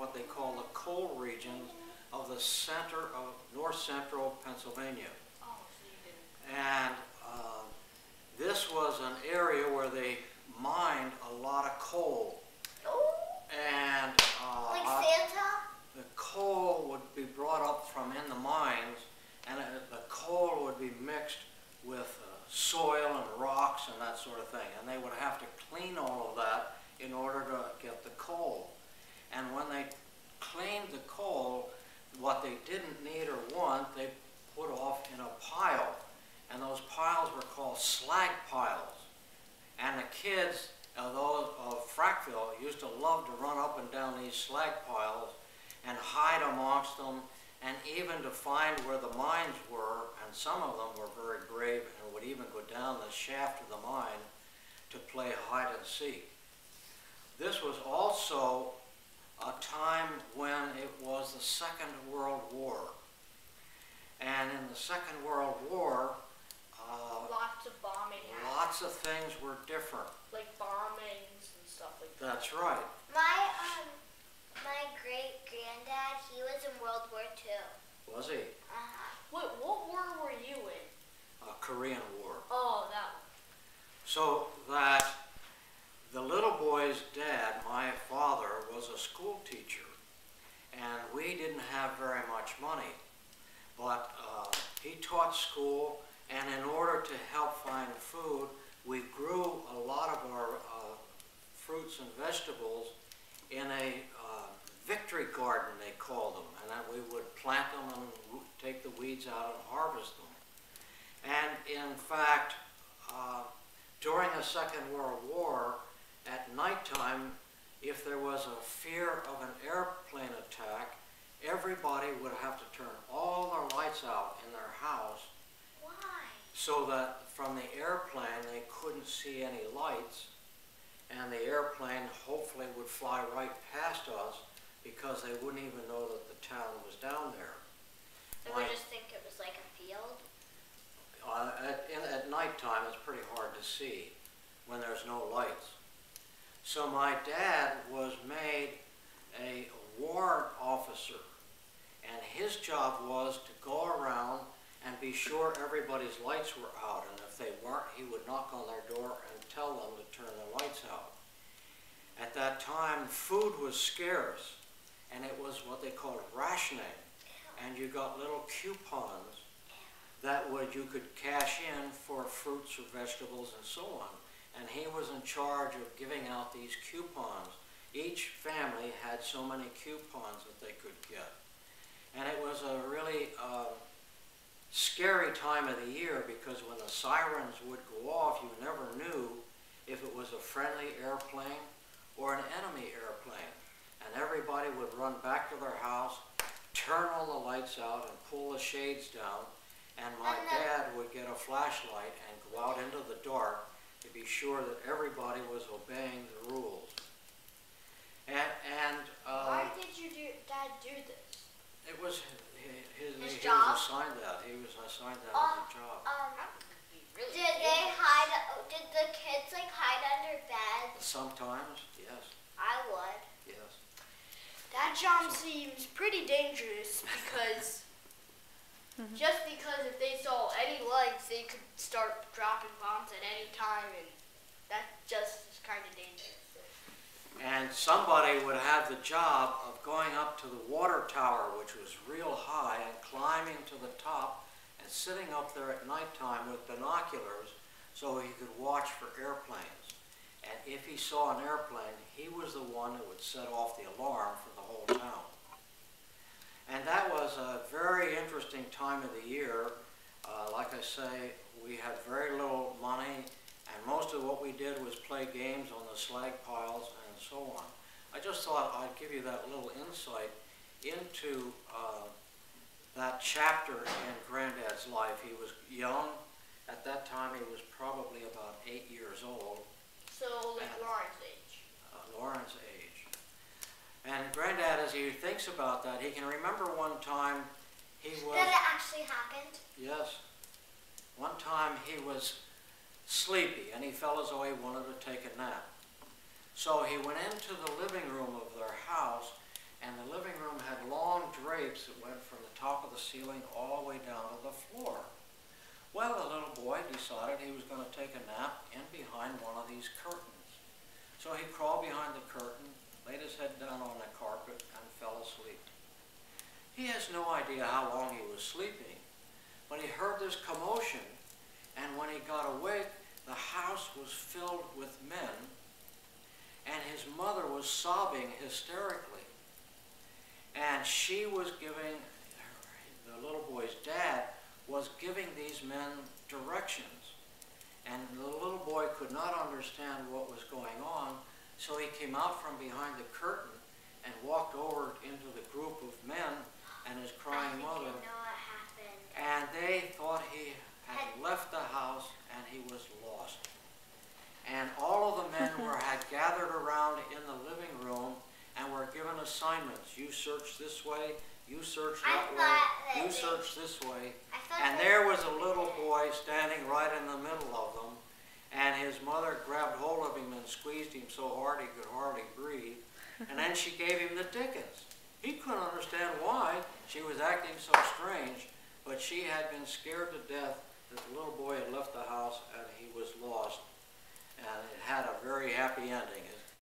what they call the coal regions of the center of north central Pennsylvania. Oh, so you did. And this was an area where they mined a lot of coal. Oh. And Like Santa? the coal would be brought up from in the mines, and the coal would be mixed with soil and rocks and that sort of thing. And they would have to clean all of that in order to get the coal. And when they cleaned the coal, what they didn't need or want, they put off in a pile. And those piles were called slag piles. And the kids of Frackville used to love to run up and down these slag piles and hide amongst them, and even to find where the mines were. And some of them were very brave and would even go down the shaft of the mine to play hide and seek. This was also a time when it was the Second World War. And in the Second World War, Lots of bombing happened. lots of things were different. Like bombings and stuff like that. That's right. My great-granddad, he was in World War II. Was he? What war were you in? Korean War. Oh, that one. So that the little boy's dad, my father, was a school teacher, and we didn't have very much money, but he taught school, and in order to help find food, we grew a lot of our fruits and vegetables in a victory garden, they called them, and that we would plant them and take the weeds out and harvest them. And in fact, during the Second World War, at nighttime, if there was a fear of an airplane attack, everybody would have to turn all their lights out in their house. Why? So that from the airplane they couldn't see any lights, and the airplane hopefully would fly right past us because they wouldn't even know that the town was down there. They would just think it was like a field? At nighttime it's pretty hard to see when there's no lights. So my dad was made a warrant officer, and his job was to go around and be sure everybody's lights were out, and if they weren't, he would knock on their door and tell them to turn their lights out. At that time, food was scarce, and it was what they called rationing, and you got little coupons that you could cash in for fruits or vegetables and so on. And he was in charge of giving out these coupons. Each family had so many coupons that they could get. And it was a really scary time of the year, because when the sirens would go off, you never knew if it was a friendly airplane or an enemy airplane. And everybody would run back to their house, turn all the lights out and pull the shades down, and my dad would get a flashlight and go out into the dark to be sure that everybody was obeying the rules. Why did your dad do this? It was his he job? was assigned that. He was assigned that as a job. Really Did they hide? Did the kids like hide under beds? Sometimes, yes, I would. yes. That job seems pretty dangerous because just because if they saw any lights, they could start dropping bombs at any time, and that just is kind of dangerous. And somebody would have the job of going up to the water tower, which was real high, and climbing to the top and sitting up there at nighttime with binoculars so he could watch for airplanes. And if he saw an airplane, he was the one who would set off the alarm for the whole town. And that was a very interesting time of the year. Like I say, we had very little money, and most of what we did was play games on the slag piles and so on. I just thought I'd give you that little insight into that chapter in Granddad's life. He was young. At that time, he was probably about 8 years old. So, like Lauren's age. Lauren's age. And Granddad, as he thinks about that, he can remember one time he was... That it actually happened? Yes. One time he was sleepy, and he felt as though he wanted to take a nap. So he went into the living room of their house, and the living room had long drapes that went from the top of the ceiling all the way down to the floor. Well, the little boy decided he was going to take a nap in behind one of these curtains. So he crawled behind the curtain, laid his head down on the carpet, and fell asleep. He has no idea how long he was sleeping, but he heard this commotion, and when he got awake, the house was filled with men, and his mother was sobbing hysterically. And she was giving, the little boy's dad was giving these men directions. And the little boy could not understand what was going on, so he came out from behind the curtain and walked over into the group of men and his crying mother. I know what happened. And they thought he had left the house and he was lost. And all of the men had gathered around in the living room and were given assignments. You search this way, you search that way, you search this way. And there was a little boy standing right in the middle of them, and his mother grabbed hold of him and squeezed him so hard he could hardly breathe. And then she gave him the tickets. He couldn't understand why she was acting so strange, but she had been scared to death that the little boy had left the house and he was lost. And it had a very happy ending.